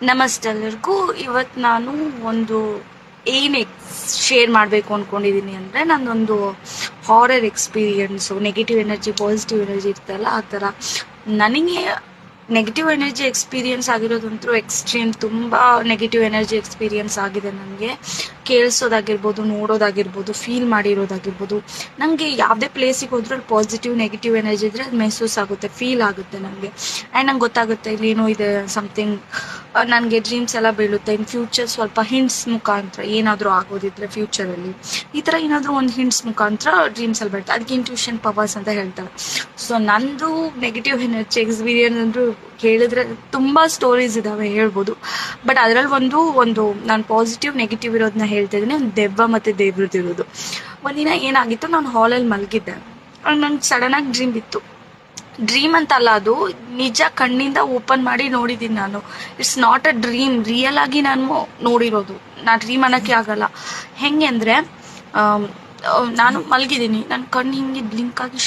ನಮಸ್ತೆ ಎಲ್ಲರಿಗೂ. ಇವತ್ತು ನಾನು ಒಂದು ಏನು ಶೇರ್ ಮಾಡಬೇಕು ಅಂದ್ಕೊಂಡಿದ್ದೀನಿ ಅಂದರೆ, ನನ್ನೊಂದು horror experience. Negative energy positive energy ಇರ್ತಲ್ಲ, ಆ ಥರ ನನಗೆ ನೆಗೆಟಿವ್ ಎನರ್ಜಿ ಎಕ್ಸ್ಪೀರಿಯನ್ಸ್ ಆಗಿರೋದಂತೂ ಎಕ್ಸ್ಟ್ರೀಮ್. ತುಂಬ ನೆಗೆಟಿವ್ ಎನರ್ಜಿ ಎಕ್ಸ್ಪೀರಿಯನ್ಸ್ ಆಗಿದೆ ನನಗೆ. ಕೇಳಿಸೋದಾಗಿರ್ಬೋದು, ನೋಡೋದಾಗಿರ್ಬೋದು, ಫೀಲ್ ಮಾಡಿರೋದಾಗಿರ್ಬೋದು. ನನಗೆ ಯಾವುದೇ ಪ್ಲೇಸಿಗೆ ಹೋದ್ರೂ ಅಲ್ಲಿ ಪಾಸಿಟಿವ್ ನೆಗೆಟಿವ್ ಎನರ್ಜಿ ಇದ್ದರೆ ಅದು ಮೆಹಸೂಸ್ ಆಗುತ್ತೆ, ಫೀಲ್ ಆಗುತ್ತೆ ನನಗೆ. ಆ್ಯಂಡ್ ನಂಗೆ ಗೊತ್ತಾಗುತ್ತೆ ಇಲ್ಲೇನೋ ಇದೆ ಸಮಥಿಂಗ್. ನನಗೆ ಡ್ರೀಮ್ಸ್ ಎಲ್ಲ ಬೀಳುತ್ತೆ ಇನ್ ಫ್ಯೂಚರ್. ಸ್ವಲ್ಪ ಹಿಂಟ್ಸ್ ಮುಖಾಂತರ ಏನಾದರೂ ಆಗೋದಿದ್ರೆ ಫ್ಯೂಚರಲ್ಲಿ ಈ ಥರ ಏನಾದರೂ ಒಂದು ಹಿಂಟ್ಸ್ ಮುಖಾಂತರ ಡ್ರೀಮ್ಸಲ್ಲಿ ಬರುತ್ತೆ. ಅದಕ್ಕೆ ಇಂಟ್ಯೂಷನ್ ಪವರ್ಸ್ ಅಂತ ಹೇಳ್ತಾರೆ. ಸೊ ನಂದು ನೆಗೆಟಿವ್ ಎನರ್ಜಿ ಎಕ್ಸ್ಪೀರಿಯನ್ಸ್ ಅಂದರೂ ಹೇಳಿದ್ರೆ ತುಂಬ ಸ್ಟೋರೀಸ್ ಇದ್ದಾವೆ ಹೇಳ್ಬೋದು. ಬಟ್ ಅದರಲ್ಲಿ ಒಂದು ನಾನು ಪಾಸಿಟಿವ್ ನೆಗೆಟಿವ್ ಇರೋದನ್ನ ಹೇಳ್ತಾ ಇದ್ದೀನಿ. ಒಂದು ದೆವ್ವ ಮತ್ತು ದೇವ್ರದ್ದಿರೋದು. ಒಂದಿನ ಏನಾಗಿತ್ತು, ನಾನು ಹಾಲಲ್ಲಿ ಮಲಗಿದ್ದೆ. ನಂಗೆ ಸಡನ್ನಾಗಿ ಡ್ರೀಮ್ ಇತ್ತು. ಡ್ರೀಮ್ ಅಂತಲ್ಲ, ಅದು ನಿಜ ಕಣ್ಣಿಂದ ಓಪನ್ ಮಾಡಿ ನೋಡಿದ್ದೀನಿ ನಾನು. It's not a dream, real ಆಗಿ ನಾನು ನೋಡಿರೋದು. ನಾನು ಡ್ರೀಮ್ ಅನ್ನೋಕ್ಕೆ ಆಗಲ್ಲ. ಹೆಂಗೆ ಅಂದರೆ, ನಾನು ಮಲಗಿದ್ದೀನಿ, ನನ್ನ ಕಣ್ಣು ಹಿಂಗೆ ಬ್ಲಿಂಕ್ ಆಗಿ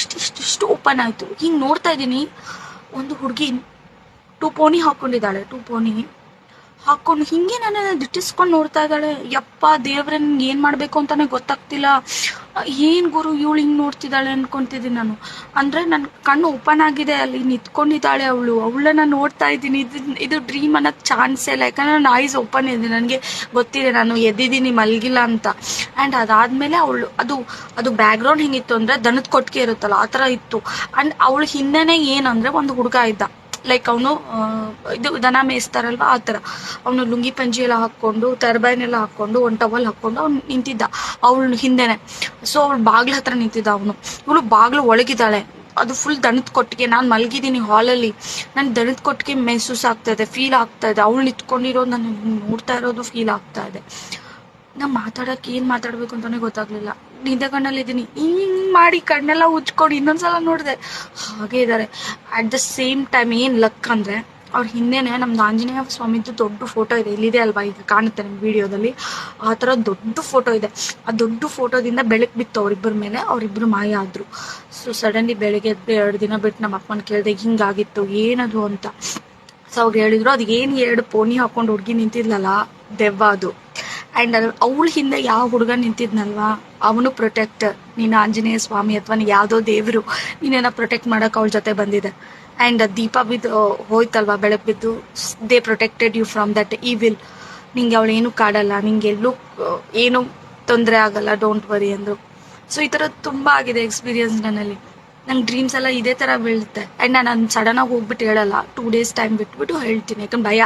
ಇಷ್ಟು ಓಪನ್ ಆಯಿತು. ಹಿಂಗೆ ನೋಡ್ತಾ ಇದ್ದೀನಿ, ಒಂದು ಹುಡುಗಿ 2 ಪೋನಿ ಹಾಕ್ಕೊಂಡಿದ್ದಾಳೆ. 2 ಪೋನಿ ಹಾಕ್ಕೊಂಡು ಹಿಂಗೆ ನನ್ನ ದಿಟ್ಟಿಸ್ಕೊಂಡು ನೋಡ್ತಾ ಇದ್ದಾಳೆ. ಯಪ್ಪ ದೇವ್ರೆ, ನನ್ಗೆ ಏನು ಮಾಡಬೇಕು ಅಂತಾನೆ ಗೊತ್ತಾಗ್ತಿಲ್ಲ. ಏನು ಗುರು ಇವಳು ಹಿಂಗೆ ನೋಡ್ತಿದ್ದಾಳೆ ಅನ್ಕೊತಿದ್ದೀನಿ ನಾನು. ಅಂದರೆ ನನ್ನ ಕಣ್ಣು ಓಪನ್ ಆಗಿದೆ, ಅಲ್ಲಿ ನಿಂತ್ಕೊಂಡಿದ್ದಾಳೆ ಅವಳನ್ನ ನೋಡ್ತಾ ಇದ್ದೀನಿ. ಇದು ಡ್ರೀಮ್ ಅನ್ನೋಕ್ಕೆ ಚಾನ್ಸೇ ಇಲ್ಲ, ಯಾಕಂದರೆ ನನ್ನ ಐಸ್ ಓಪನ್ ಇದೆ. ನನಗೆ ಗೊತ್ತಿದೆ ನಾನು ಎದ್ದಿದ್ದೀನಿ, ಮಲಗಿಲ್ಲ ಅಂತ. ಆ್ಯಂಡ್ ಅದಾದಮೇಲೆ ಅದು ಬ್ಯಾಕ್ಗ್ರೌಂಡ್ ಹೆಂಗಿತ್ತು ಅಂದರೆ, ದನದ ಕೊಟ್ಟಿಗೆ ಇರುತ್ತಲ್ಲ ಆ ಥರ ಇತ್ತು. ಆ್ಯಂಡ್ ಅವಳು ಹಿಂದೆನೇ ಏನಂದರೆ ಒಂದು ಹುಡುಗ ಇದ್ದ. ಲೈಕ್ ಅವನು ಇದು ದನ ಮೇಯಿಸ್ತಾರಲ್ವ ಆ ಥರ. ಅವನು ಲುಂಗಿ ಪಂಜಿ ಎಲ್ಲ ಹಾಕ್ಕೊಂಡು, ಟರ್ಬೈನೆಲ್ಲ ಹಾಕ್ಕೊಂಡು, ಒಂದು ಟವಲ್ ಹಾಕ್ಕೊಂಡು ಅವ್ನು ನಿಂತಿದ್ದ ಅವಳು ಹಿಂದೆನೆ. ಸೊ ಅವಳು ಬಾಗ್ಲ ಹತ್ರ ನಿಂತಿದ್ದ ಅವನು. ಇವಳು ಬಾಗ್ಲು ಒಳಗಿದ್ದಾಳೆ. ಅದು ಫುಲ್ ದನದ ಕೊಟ್ಟಿಗೆ. ನಾನು ಮಲಗಿದ್ದೀನಿ ಹಾಲಲ್ಲಿ. ನನ್ನ ದನದ ಕೊಟ್ಟಿಗೆ ಮೆಹಸೂಸ್ ಆಗ್ತಾ ಇದೆ, ಫೀಲ್ ಆಗ್ತಾ ಇದೆ. ಅವಳು ನಿಂತ್ಕೊಂಡಿರೋದು ನಾನು ನೋಡ್ತಾ ಇರೋದು ಫೀಲ್ ಆಗ್ತಾ ಇದೆ. ನಾನು ಮಾತಾಡೋಕೆ ಏನು ಮಾತಾಡಬೇಕು ಅಂತಲೇ ಗೊತ್ತಾಗಲಿಲ್ಲ. ನಿದ್ದೆ ಕಣ್ಣಲ್ಲಿದ್ದೀನಿ. ಹಿಂಗೆ ಮಾಡಿ ಕಣ್ಣೆಲ್ಲ ಉಜ್ಕೊಂಡು ಇನ್ನೊಂದ್ಸಲ ನೋಡಿದೆ, ಹಾಗೆ ಇದ್ದಾರೆ. ಅಟ್ ದ ಸೇಮ್ ಟೈಮ್ ಏನು ಲಕ್ ಅಂದರೆ, ಅವ್ರ ಹಿಂದೆನೇ ನಮ್ದು ಆಂಜನೇಯ ಸ್ವಾಮಿದು ದೊಡ್ಡ ಫೋಟೋ ಇದೆ. ಇಲ್ಲಿದೆ ಅಲ್ವಾ, ಈಗ ಕಾಣುತ್ತೆ ನಿಮ್ಮ ವಿಡಿಯೋದಲ್ಲಿ. ಆ ಥರ ದೊಡ್ಡ ಫೋಟೋ ಇದೆ. ಆ ದೊಡ್ಡ ಫೋಟೋದಿಂದ ಬೆಳಕು ಬಿತ್ತು ಅವರಿಬ್ಬರ ಮೇಲೆ. ಅವರಿಬ್ಬರು ಮಾಯ ಆದರು. ಸೊ ಸಡನ್ಲಿ ಬೆಳಗ್ಗೆ ಎದ್ದು 2 ದಿನ ಬಿಟ್ಟು ನಮ್ಮ ಅಪ್ಪನ ಕೇಳಿದೆ, ಹಿಂಗಾಗಿತ್ತು ಏನದು ಅಂತ. ಸೊ ಅವ್ರು ಹೇಳಿದ್ರು, ಅದು ಏನು 2 ಪೋನಿ ಹಾಕ್ಕೊಂಡು ಹುಡುಗಿ ನಿಂತಿದ್ಲಲ್ಲ, ದೆವ್ವ ಅದು. ಆ್ಯಂಡ್ ಅವಳ ಹಿಂದೆ ಯಾವ ಹುಡುಗ ನಿಂತಿದ್ನಲ್ವಾ, ಅವನು ಪ್ರೊಟೆಕ್ಟರ್. ನೀನು ಆಂಜನೇಯ ಸ್ವಾಮಿ ಅಥವಾ ಯಾವುದೋ ದೇವರು ನೀನೇನ ಪ್ರೊಟೆಕ್ಟ್ ಮಾಡೋಕೆ ಅವಳ ಜೊತೆ ಬಂದಿದೆ. ಆ್ಯಂಡ್ ದೀಪ ಬಿದ್ದು ಹೋಯ್ತಲ್ವಾ, ಬೆಳಕು ಬಿದ್ದು, they protected you from that evil. ನಿಂಗೆ ಅವಳು ಏನೂ ಕಾಡಲ್ಲ, ನಿಂಗೆ ಎಲ್ಲೂ ಏನೂ ತೊಂದರೆ ಆಗಲ್ಲ, ಡೋಂಟ್ ವರಿ ಅಂದರು. ಸೊ ಈ ಥರ ತುಂಬ ಆಗಿದೆ ಎಕ್ಸ್ಪೀರಿಯನ್ಸ್ ನನ್ನಲ್ಲಿ. ನಂಗೆ ಡ್ರೀಮ್ಸ್ ಎಲ್ಲ ಇದೇ ಥರ ಬೀಳುತ್ತೆ. ಆ್ಯಂಡ್ ನಾನು ಸಡನ್ನಾಗಿ ಹೋಗ್ಬಿಟ್ಟು ಹೇಳಲ್ಲ, 2 ಡೇಸ್ ಟೈಮ್ ಬಿಟ್ಬಿಟ್ಟು ಹೇಳ್ತೀನಿ, ಯಾಕಂದ್ರೆ ಭಯ